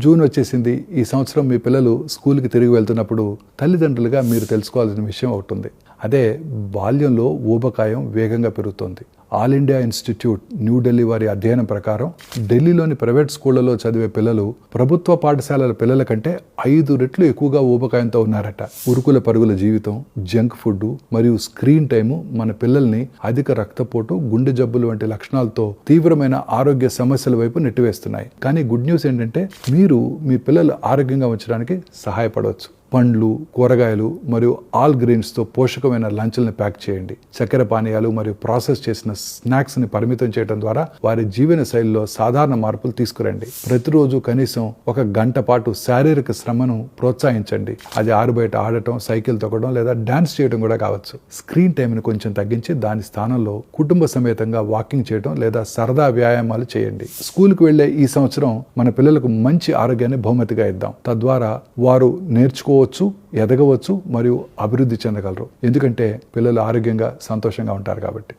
June వచ్చేసింది. ఈ సంవత్సరం మీ పిల్లలు స్కూల్కి తిరిగి వెళ్తున్నప్పుడు తల్లిదండ్రులుగా మీరు తెలుసుకోవాల్సిన విషయం ఒకటి ఉంది. అదే బాల్యంలో ఊబకాయం వేగంగా పెరుగుతోంది. ఆల్ ఇండియా ఇన్స్టిట్యూట్ న్యూఢిల్లీ వారి అధ్యయనం ప్రకారం ఢిల్లీలోని ప్రైవేట్ స్కూళ్లలో చదివే పిల్లలు ప్రభుత్వ పాఠశాలల పిల్లల కంటే 5 రెట్లు ఎక్కువగా ఊబకాయంతో ఉన్నారట. ఉరుకుల పరుగుల జీవితం, జంక్ ఫుడ్ మరియు స్క్రీన్ టైము మన పిల్లల్ని అధిక రక్తపోటు, గుండె జబ్బులు వంటి లక్షణాలతో తీవ్రమైన ఆరోగ్య సమస్యల వైపు నెట్టివేస్తున్నాయి. కానీ గుడ్ న్యూస్ ఏంటంటే మీరు మీ పిల్లలు ఆరోగ్యంగా ఉంచడానికి సహాయపడవచ్చు. పండ్లు, కూరగాయలు మరియు ఆల్ గ్రెయిన్స్తో పోషకమైన లంచ్లను ప్యాక్ చేయండి. చక్కెర పానీయాలు మరియు ప్రాసెస్ చేసిన స్నాక్స్ని పరిమితం చేయడం ద్వారా వారి జీవన శైలిలో సాధారణ మార్పులు తీసుకురండి. ప్రతిరోజు కనీసం 1 గంట పాటు శారీరక శ్రమను ప్రోత్సహించండి. అది ఆరుబయట ఆడటం, సైకిల్ తొక్కడం లేదా డాన్స్ చేయడం కూడా కావచ్చు. స్క్రీన్ టైంని కొంచెం తగ్గించి దాని స్థానంలో కుటుంబ సమేతంగా వాకింగ్ చేయడం లేదా సరదా వ్యాయామాలు చేయండి. స్కూల్కి వెళ్లే ఈ సంవత్సరం మన పిల్లలకు మంచి ఆరోగ్యాన్ని బహుమతిగా ఇద్దాం. తద్వారా వారు నేర్చుకోవచ్చు, ఎదగవచ్చు మరియు అభివృద్ధి చెందగలరు. ఎందుకంటే పిల్లలు ఆరోగ్యంగా, సంతోషంగా ఉంటారు కాబట్టి.